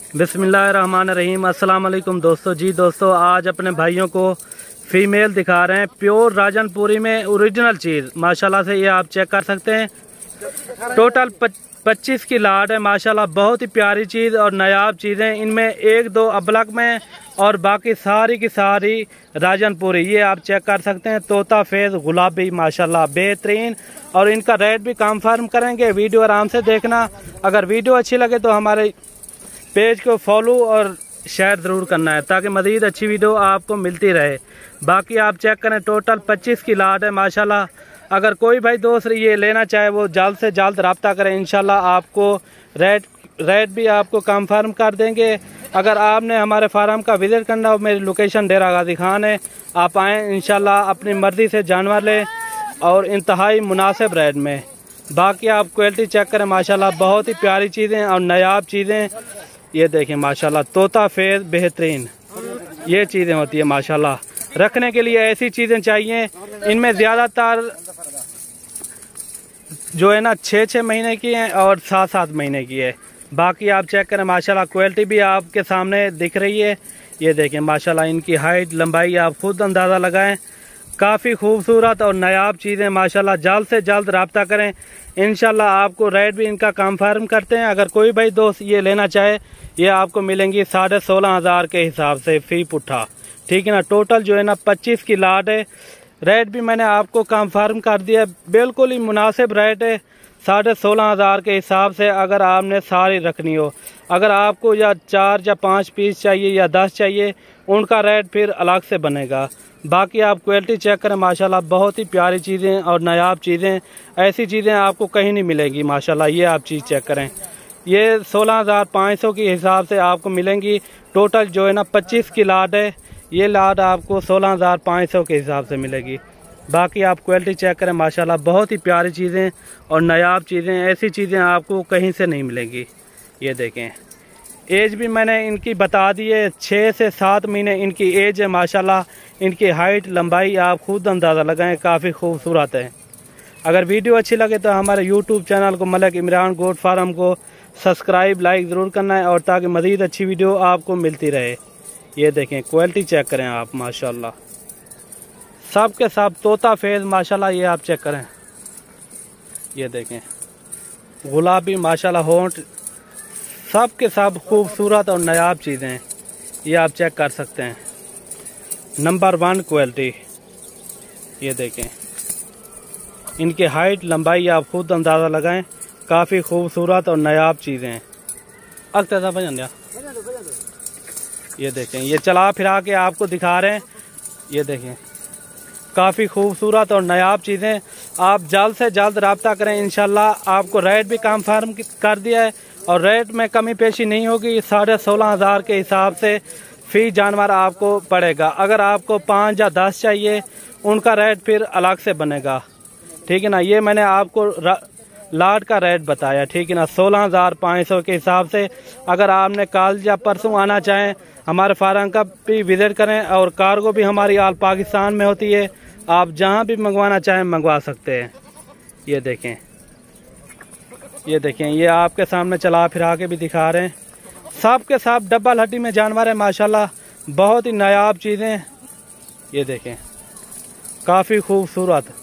बिस्मिल्लाहिर्रहमानिर्रहीम। अस्सलाम वालेकुम दोस्तों। जी दोस्तों, आज अपने भाइयों को फ़ीमेल दिखा रहे हैं, प्योर राजनपुरी में ओरिजिनल चीज़ माशाल्लाह से। ये आप चेक कर सकते हैं, टोटल 25 की लाट है माशाल्लाह। बहुत ही प्यारी चीज़ और नायाब चीज़ें, इनमें एक दो अबलक में और बाकी सारी की सारी राजनपुरी। ये आप चेक कर सकते हैं, तोता फेज गुलाबी माशाल्लाह बेहतरीन। और इनका रेट भी कंफर्म करेंगे, वीडियो आराम से देखना। अगर वीडियो अच्छी लगे तो हमारे पेज को फॉलो और शेयर ज़रूर करना है ताकि मज़ीद अच्छी वीडियो आपको मिलती रहे। बाकी आप चेक करें, टोटल 25 की लाट है माशाल्लाह। अगर कोई भाई दोस्त ये लेना चाहे वो जल्द से जल्द रब्ता करें, इंशाल्लाह आपको रेट भी आपको कंफर्म कर देंगे। अगर आपने हमारे फार्म का विज़िट करना हो, मेरी लोकेशन डेरा गाजी खान है, आप आएँ इंशाल्लाह अपनी मर्ज़ी से जानवर लें और इंतहाई मुनासिब रेट में। बाकी आप क्वालिटी चेक करें माशाल्लाह, बहुत ही प्यारी चीज़ें और नायाब चीज़ें। ये देखें माशाल्लाह, तोता फेज बेहतरीन ये चीज़ें होती है माशाल्लाह। रखने के लिए ऐसी चीज़ें चाहिए। इनमें ज़्यादातर जो है ना 6-6 महीने की है और 7-7 महीने की है। बाकी आप चेक करें माशाल्लाह, क्वालिटी भी आपके सामने दिख रही है। ये देखें माशाल्लाह, इनकी हाइट लंबाई आप खुद अंदाज़ा लगाएं। काफ़ी खूबसूरत और नायाब चीज़ें माशाल्लाह। जल्द से जल्द रब्ता करें, इंशाल्लाह आपको रेट भी इनका कंफर्म करते हैं। अगर कोई भाई दोस्त ये लेना चाहे, ये आपको मिलेंगी 16,500 के हिसाब से फ़ी पुट्ठा, ठीक है ना। टोटल जो है ना 25 की लाट है। रेट भी मैंने आपको कंफर्म कर दिया, बिल्कुल ही मुनासिब रेट है 16,500 के हिसाब से। अगर आपने सारी रखनी हो, अगर आपको या 4 या 5 पीस चाहिए या 10 चाहिए, उनका रेट फिर अलग से बनेगा। बाकी आप क्वालिटी चेक करें माशाल्लाह, बहुत ही प्यारी चीज़ें और नायाब चीज़ें। ऐसी चीज़ें आपको कहीं नहीं मिलेंगी माशाल्लाह। ये आप चीज़ चेक करें, ये 16,500 के हिसाब से आपको मिलेंगी। टोटल जो है ना 25 की लाट है। ये लाट आपको 16,500 के हिसाब से मिलेगी। बाकी आप क्वालिटी चेक करें माशाल्लाह, बहुत ही प्यारी चीज़ें और नायाब चीज़ें। ऐसी चीज़ें आपको कहीं से नहीं मिलेंगी। ये देखें, एज भी मैंने इनकी बता दी है, 6 से 7 महीने इनकी एज है माशाल्लाह। इनकी हाइट लंबाई आप खुद अंदाज़ा लगाएं, काफ़ी खूबसूरत है। अगर वीडियो अच्छी लगे तो हमारे यूट्यूब चैनल को मलिक इमरान गोट फार्म को सब्सक्राइब लाइक ज़रूर करना है, और ताकि मज़ीद अच्छी वीडियो आपको मिलती रहे। ये देखें, क्वालिटी चेक करें आप माशाल्लाह, सब के सब तोता फेज माशाल्लाह। ये आप चेक करें, ये देखें गुलाबी माशाल्लाह होंठ, सब के सब खूबसूरत और नायाब चीज़ें। ये आप चेक कर सकते हैं, नंबर 1 क्वालिटी। ये देखें, इनकी हाइट लंबाई आप खुद अंदाज़ा लगाएं, काफ़ी खूबसूरत और नायाब चीज़ें। अक्ता भजन दिया, ये देखें, ये चला फिरा के आपको दिखा रहे हैं। ये देखें, काफ़ी खूबसूरत और नायाब चीज़ें। आप जल्द से जल्द रब्ता करें, इंशाल्लाह आपको रेट भी कंफर्म कर दिया है और रेट में कमी पेशी नहीं होगी। 16,500 के हिसाब से फ़ी जानवर आपको पड़ेगा। अगर आपको 5 या 10 चाहिए, उनका रेट फिर अलग से बनेगा, ठीक है ना। ये मैंने आपको लाट का रेट बताया, ठीक है ना, 16,500 के हिसाब से। अगर आपने कल या परसों आना चाहें, हमारे फार्म का भी विज़िट करें, और कार्गो भी हमारी आल पाकिस्तान में होती है। आप जहां भी मंगवाना चाहें मंगवा सकते हैं। ये देखें, ये देखें, ये आपके सामने चला फिरा के भी दिखा रहे हैं। सब के सब डबल हड्डी में जानवर है माशाल्लाह, बहुत ही नायाब चीज़ें। ये देखें, काफ़ी खूबसूरत।